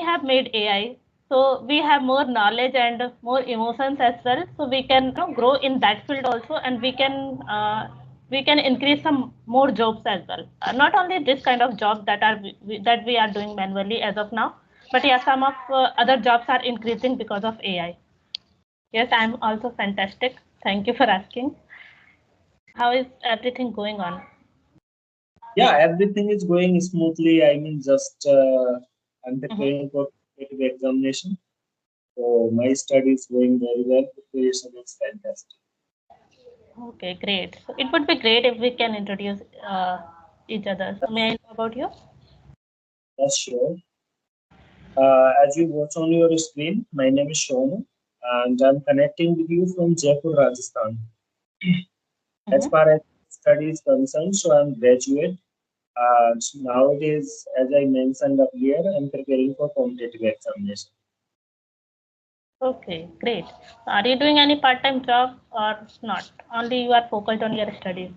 have made AI, so we have more knowledge and more emotions as well. So we can grow in that field also, and we can increase some more jobs as well. Not only this kind of jobs that we are doing manually as of now, but yeah, some of other jobs are increasing because of AI. Yes, I'm also fantastic. Thank you for asking. How is everything going on? Yeah, everything is going smoothly. I mean, just I'm Mhm. preparing for competitive examination. So my study is going very well. Preparation is fantastic. Okay, great. So it would be great if we can introduce each other. So may I know about you? That's sure. As you watch on your screen, my name is Sonu, and I'm connecting with you from Jaipur, Rajasthan. As Mhm. far as study is concerned, so I'm graduate. So nowadays, as I mentioned earlier, I'm preparing for competitive examination. Okay, great. Are you doing any part-time job or not? Only you are focused on your studies.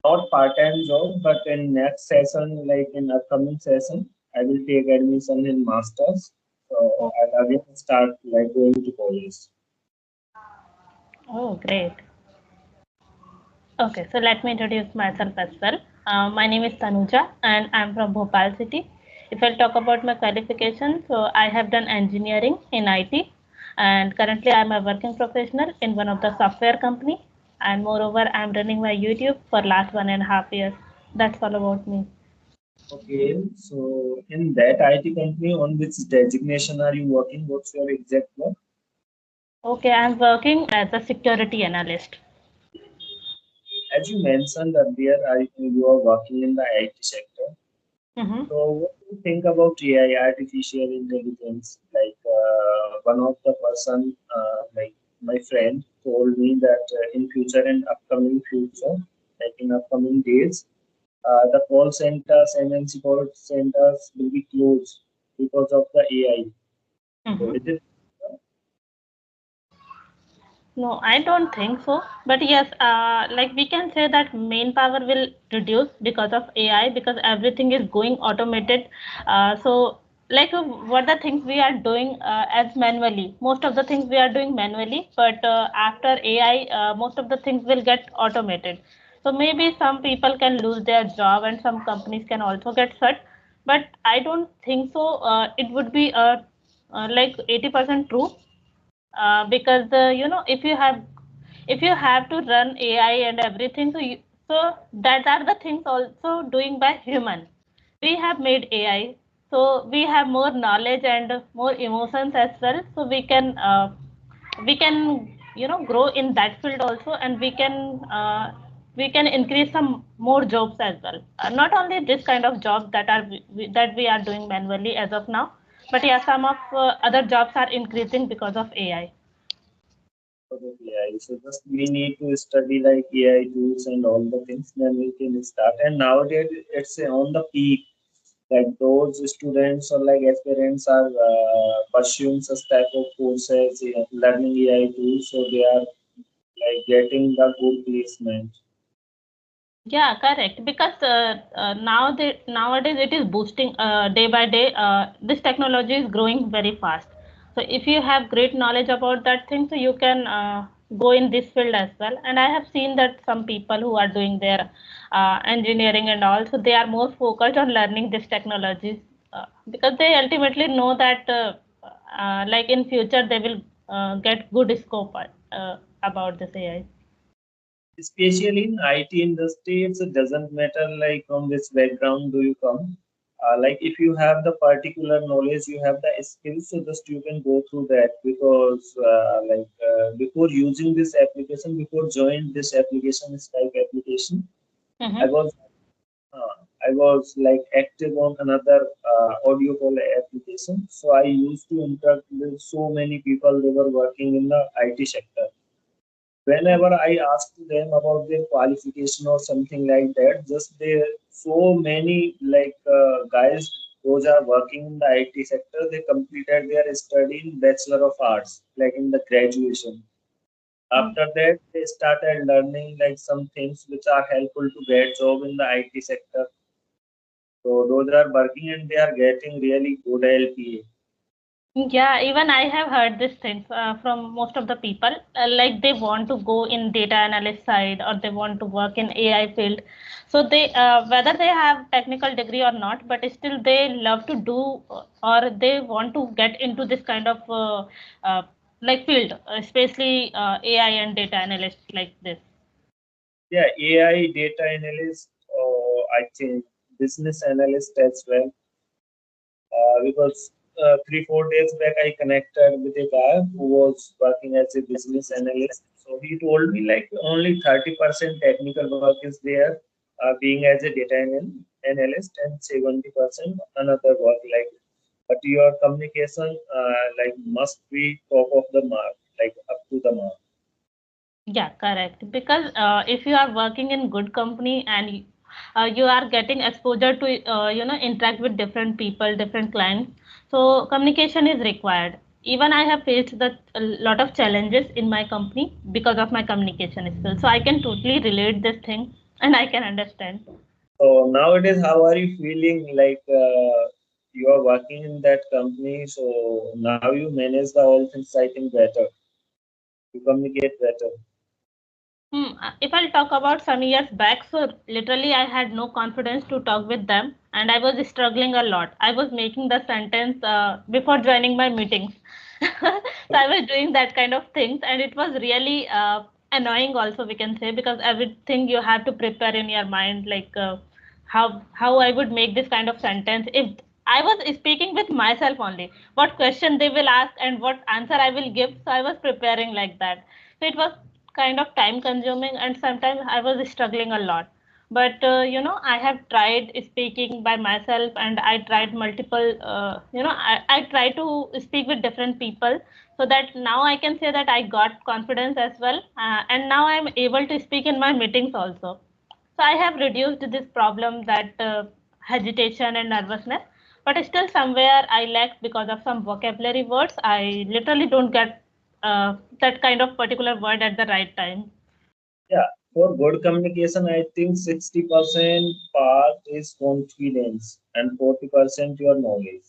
Not part-time job, but in next session, like in upcoming session, I will take admission in masters. So Oh, I'll again start like going to college. oh, great. Okay, so let me introduce myself as well. My name is Tanuja and I'm from Bhopal city. If I'll talk about my qualification, so I have done engineering in IT and currently I'm a working professional in one of the software company, and moreover I'm running my YouTube for last 1.5 years. That's all about me. Okay, so in that IT company, on which designation are you working? What's your exact work? Okay, I'm working as a security analyst. As you mentioned earlier, you are working in the IT sector. Mm-hmm. So what do you think about AI, artificial intelligence? Like one of the person, like my friend, told me that in future and upcoming future, like in upcoming days, the call centers, MNC call centers will be closed because of the AI. So Mm-hmm. is it? No, I don't think so. But yes, like we can say that main power will reduce because of AI because everything is going automated. So, like what the things we are doing as manually, most of the things we are doing manually, but after AI, most of the things will get automated. So maybe some people can lose their job and some companies can also get shut. But I don't think so. It would be like 80% true because if you have to run AI and everything, so that are the things also doing by human. We have made AI, so we have more knowledge and more emotions as well. So we can grow in that field also, and we can increase some more jobs as well. Not only this kind of jobs that we are doing manually as of now, but yeah, some of other jobs are increasing because of AI. Because of AI. So just we need to study like AI tools and all the things, then we can start. And nowadays it's on the peak. Like those students or like aspirants are pursuing such type of courses, learning AI tools, so they are like getting the good placement. Yeah, correct. Because nowadays it is boosting day by day. This technology is growing very fast. So if you have great knowledge about that thing, so you can go in this field as well. And I have seen that some people who are doing their engineering and all, so they are more focused on learning this technology because they ultimately know that like in future they will get good scope about this AI. Especially in IT industry, it doesn't matter like from which background do you come. Like if you have the particular knowledge, you have the skills, so just you can go through that because before using this application, before joining this application, Skype application, I Mm-hmm. was I was like active on another audio call application. So I used to interact with so many people. They were working in the IT sector. Whenever I asked them about their qualification or something like that, just they so many like guys those are working in the IT sector, they completed their study in Bachelor of Arts, like in the graduation. After that, they started learning like some things which are helpful to get job in the IT sector. So those are working and they are getting really good LPA. Yeah, even I have heard this thing from most of the people. Like they want to go in data analyst side or they want to work in AI field. So they, whether they have technical degree or not, but still they love to do or they want to get into this kind of like field, especially AI and data analyst like this. Yeah, AI data analyst, or I think business analyst as well. Because 3 4 days back I connected with a guy who was working as a business analyst. So he told me like only 30% technical work is there, being as a data analyst, and 70% another work like. But your communication like must be top of the mark, like up to the mark. Yeah, correct. Because if you are working in good company and you are getting exposure to interact with different people, different clients, so communication is required. Even I have faced that a lot of challenges in my company because of my communication skills. So I can totally relate this thing and I can understand. So nowadays, how are you feeling? Like you are working in that company, so now you manage the all things I think better. You communicate better. If I'll talk about some years back, so literally I had no confidence to talk with them and I was struggling a lot. I was making the sentence before joining my meetings. So I was doing that kind of things and it was really annoying also we can say because everything you have to prepare in your mind like how I would make this kind of sentence if I was speaking with myself only. What question they will ask and what answer I will give. So I was preparing like that. So it was kind of time consuming and sometimes I was struggling a lot. But I have tried speaking by myself and I tried multiple. I try to speak with different people so that now I can say that I got confidence as well, and now I'm able to speak in my meetings also. So I have reduced this problem that hesitation and nervousness, but still somewhere I lack because of some vocabulary words. I literally don't get that kind of particular word at the right time. Yeah, for good communication, I think 60% part is confidence and 40% your knowledge.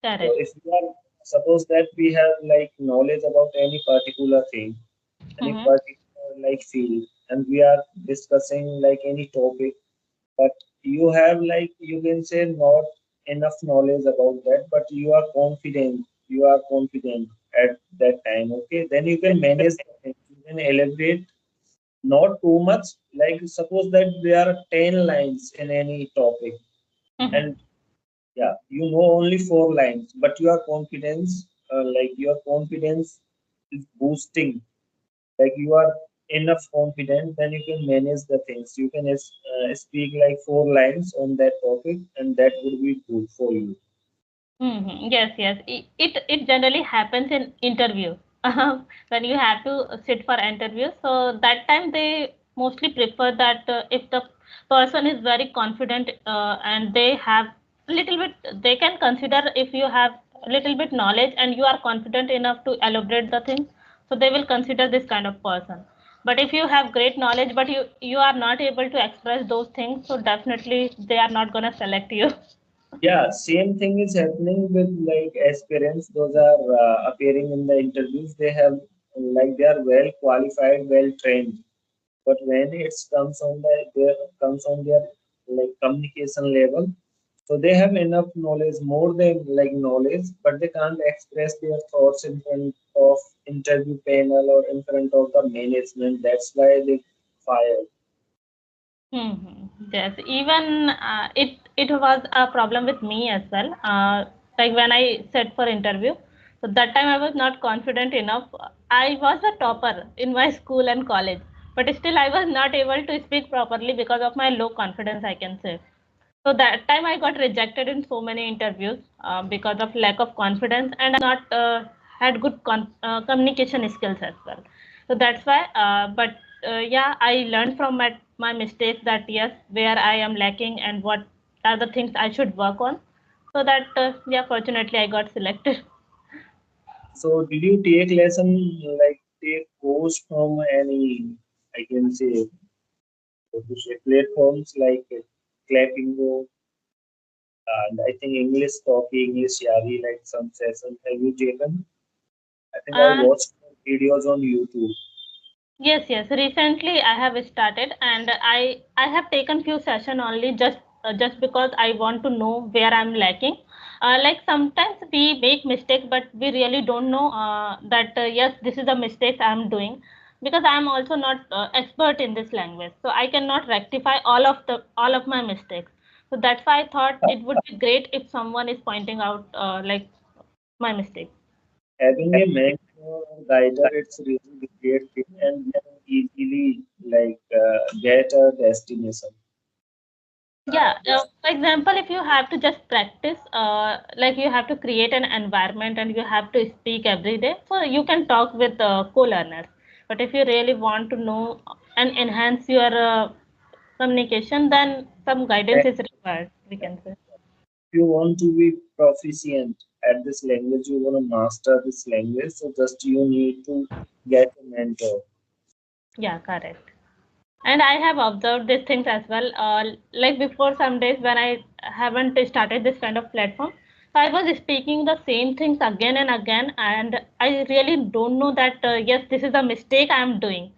So Correct. if you are suppose that we have like knowledge about any particular thing, any Mm-hmm. particular like field, and we are discussing like any topic, but you have like you can say not enough knowledge about that, but you are confident at that time. Okay, then you can manage the things. You can elaborate not too much. Like suppose that there are 10 lines in any topic, Mm-hmm. and yeah, you know only 4 lines, but your confidence is boosting. Like you are enough confident, then you can manage the things. You can speak like 4 lines on that topic, and that would be good for you. Yes, yes. It generally happens in interviews when you have to sit for interviews. So that time they mostly prefer that if the person is very confident and they have a little bit, they can consider if you have a little bit knowledge and you are confident enough to elaborate the things. So they will consider this kind of person. But if you have great knowledge but you are not able to express those things, so definitely they are not gonna select you. Yeah, same thing is happening with like aspirants. Those are appearing in the interviews. They have like they are well qualified, well trained. But when it comes on their like communication level, so they have enough knowledge, more than like knowledge, but they can't express their thoughts in front of interview panel or in front of the management. That's why they fire. Yes, even it was a problem with me as well. Like when I set for interview, so that time I was not confident enough. I was a topper in my school and college, but still I was not able to speak properly because of my low confidence, I can say. So that time I got rejected in so many interviews because of lack of confidence and not had good communication skills as well. So that's why. Yeah, I learned from my mistakes that yes, where I am lacking and what are the things I should work on. So that yeah, fortunately I got selected. So did you take lesson like take course from any, I can say, what to say, platforms like clapingo? And I think English copy, English Yaari, like some sessions. Have you taken? I think I Uh, watched videos on YouTube. Yes, yes. Recently, I have started, and I have taken few session only just because I want to know where I'm lacking. Like sometimes we make mistakes, but we really don't know that yes, this is the mistakes I'm doing because I'm also not expert in this language, so I cannot rectify all of my mistakes. So that's why I thought it would be great if someone is pointing out like my mistakes. Having a mentor or guider, it's really great thing, and we can easily get a destination. Yeah, This for example, if you have to just practice, like you have to create an environment and you have to speak every day, so you can talk with co-learners. But if you really want to know and enhance your communication, then some guidance is required, we can say. if you want to be proficient at this language, you want to master this language, so just you need to get a mentor. Yeah, correct. And I have observed these things as well. Like before some days when I haven't started this kind of platform, so I was speaking the same things again and again, and I really don't know that yes, this is a mistake I am doing.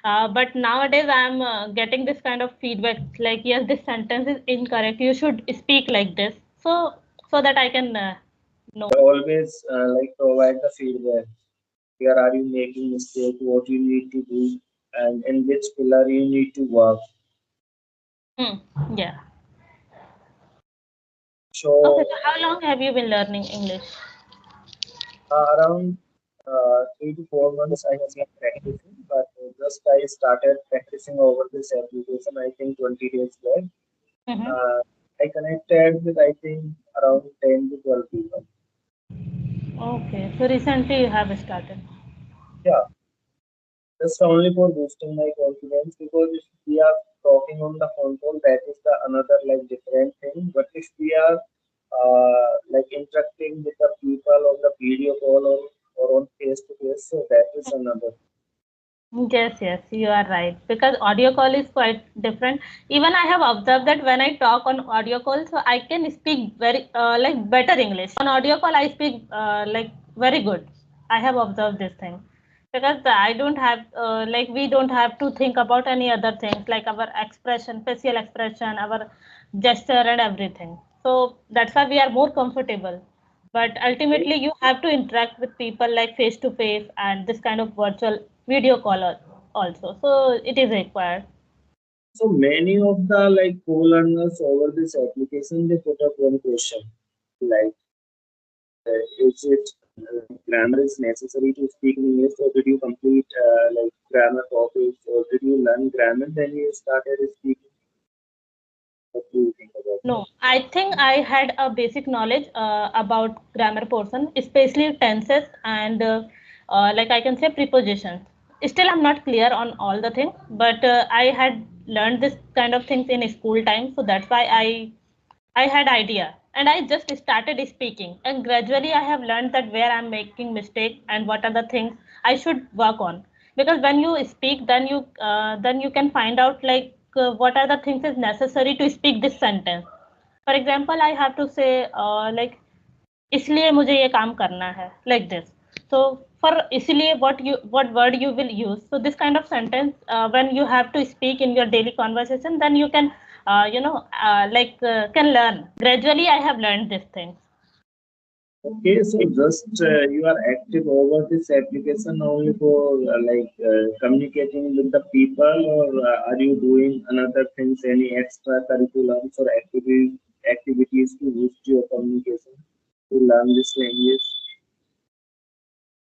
But nowadays I am getting this kind of feedback like yes, this sentence is incorrect. You should speak like this, so that I can know. They always provide the feedback. Where are you making mistake? What you need to do, and in which pillar you need to work. Hmm. Yeah. Okay. So So how long have you been learning English? around 3 to 4 months I have been practicing, but just I started practicing over this application. I think 20 days back. Mm-hmm. Uh, I connected with I think around 10 to 12 people. Okay. So recently you have started. Yeah, just only for boosting my confidence because if we are talking on the phone call, that is the another like different thing. But if we are interacting with the people on the video call or on face to face, so that is another. Yes, yes, you are right. Because audio call is quite different. Even I have observed that when I talk on audio call, so I can speak very like better English. On audio call, I speak like very good. I have observed this thing because I don't have like we don't have to think about any other things like our expression, facial expression, our gesture and everything. So that's why we are more comfortable. But ultimately you have to interact with people like face to face and this kind of virtual video call also, so it is required. So many of the like co-learners over this application they put up one question like is it grammar is necessary to speak in English or did you complete grammar topics or did you learn grammar then you started speaking? What do you think about No, that? I think I had a basic knowledge about grammar portion, especially tenses and like I can say prepositions. Still I'm not clear on all the things, but I had learned this kind of things in school time, so that's why I had idea and I just started speaking, and gradually I have learned that where I'm making mistake and what are the things I should work on. Because when you speak, then you can find out like what are the things is necessary to speak this sentence. For example, I have to say like इसलिए मुझे ये काम करना है like this. So for इसलिए what word you will use, so this kind of sentence when you have to speak in your daily conversation, then you can can learn. Gradually I have learned these things. Okay, so just you are active over this application only for communicating with the people, or are you doing another things, any extra curriculums or activities to boost your communication to learn this language?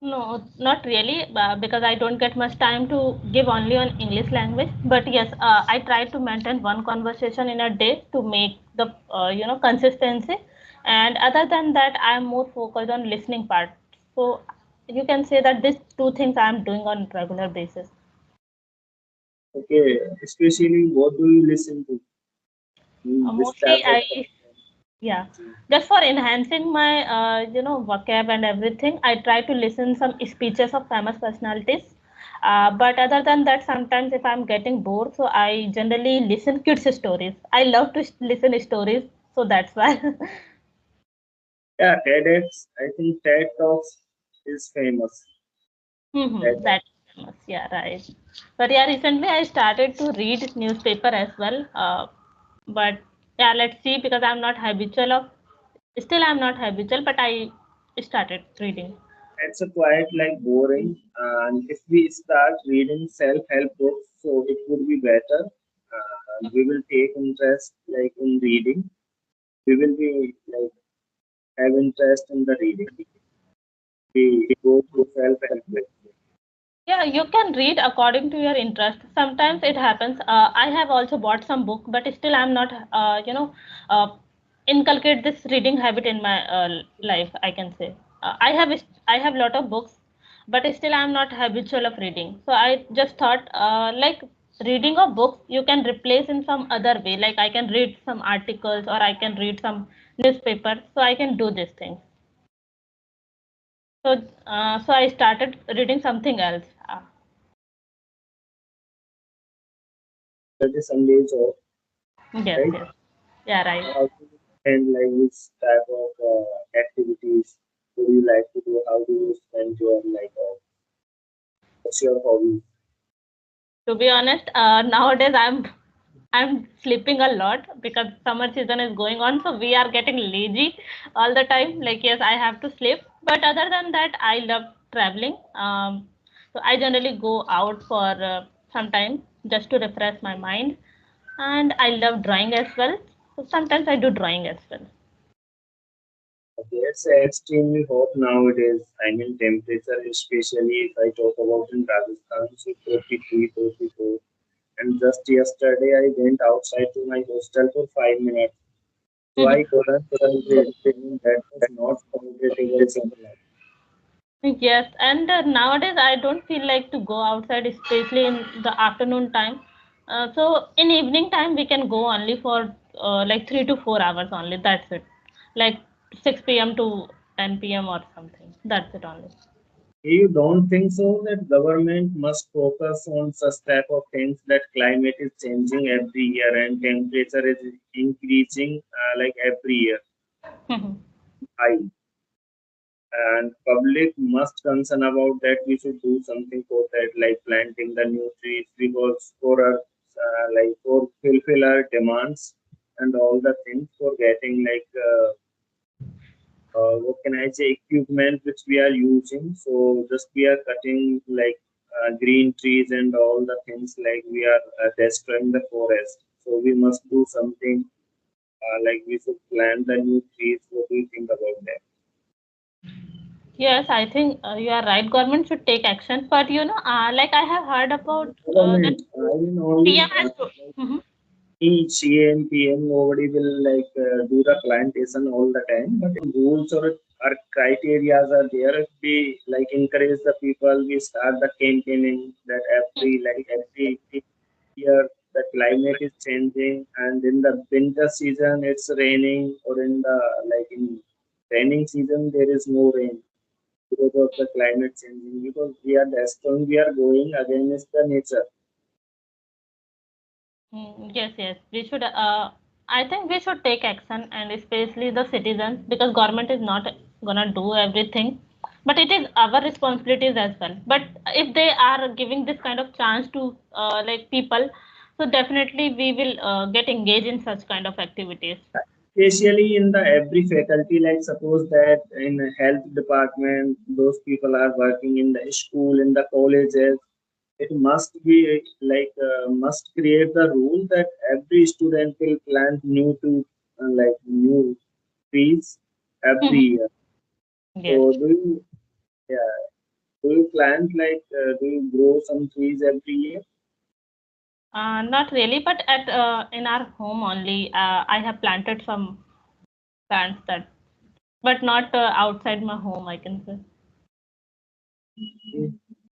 No, not really, because I don't get much time to give only on English language. But yes, I try to maintain one conversation in a day to make the consistency. And other than that, I am more focused on listening part. So you can say that these two things I am doing on regular basis. Okay, especially what do you listen to? Which Mostly type of I Yeah, just for enhancing my vocab and everything, I try to listen some speeches of famous personalities. But other than that, sometimes if I'm getting bored, so I generally listen kids stories. I love to listen stories So that's why. Yeah, TEDx. I think TED Talks is famous. TED Talk. That's famous. Yeah, right. But yeah, recently I started to read newspaper as well. But yeah, let's see because I'm not habitual of. Still, I'm not habitual, but I started reading. It's a quite like boring. And if we start reading self-help books, so it would be better. We will take interest like in reading. We will be like have interest in the reading. We go to self-help books. Yeah, you can read according to your interest. Sometimes it happens. I have also bought some book, but still I'm not, inculcate this reading habit in my life. I can say I have lot of books, but still I'm not habitual of reading. So I just thought, like reading of books, you can replace in some other way. Like I can read some articles or I can read some newspapers. So I can do these things. So I started reading something else. Saturday, Sundays off, Yes, right? yes. Yeah, right. How do you spend like which type of activities do you like to do? How do you spend your like what's your hobby? To be honest, nowadays I'm sleeping a lot because summer season is going on, so we are getting lazy all the time. Like yes, I have to sleep, but other than that, I love traveling. So I generally go out for some time just to refresh my mind, and I love drawing as well. So sometimes I do drawing as well. Okay, it's extremely hot nowadays. I mean, temperature, especially if I talk about in Rajasthan, so 43, 44. And just yesterday, I went outside to my hostel for 5 minutes. So I couldn't tolerate. I mean, that was not tolerable in the life. Yes, and nowadays I don't feel like to go outside, especially in the afternoon time. So in evening time we can go only for like 3 to 4 hours only. That's it. Like 6 p.m. to 10 p.m. or something. That's it only. You don't think so that government must focus on such type of things that climate is changing every year and temperature is increasing like every year high, and public must concern about that. We should do something for that, like planting the new trees because for us, like for fulfill our demands and all the things for getting like what can I say, equipment which we are using. So just we are cutting like green trees and all the things, like we are destroying the forest. So we must do something like we should plant the new trees. What do you think about that? Yes, I think you are right. Government should take action, but like I have heard about that Government, I mean only PM has to. Mhm. each CM, PM, nobody will like do the plantation all the time. But rules or criteria are there. If we like encourage the people, we start the campaigning that every year the climate is changing, and in the winter season it's raining, or in the like in raining season there is no rain because of the climate changing. Because we are destroying, we are going against the nature. Yes, yes. We should. I think we should take action, and especially the citizens, because government is not gonna do everything, but it is our responsibilities as well. But if they are giving this kind of chance to like people, so definitely we will get engaged in such kind of activities. Especially in the every faculty, like suppose that in health department, those people are working in the school, in the colleges. It must be must create the rule that every student will plant like new trees every Mhm. year. So Yes. yeah, do you plant like do you grow some trees every year? Not really, but at in our home only, I have planted some plants but not outside my home, I can say.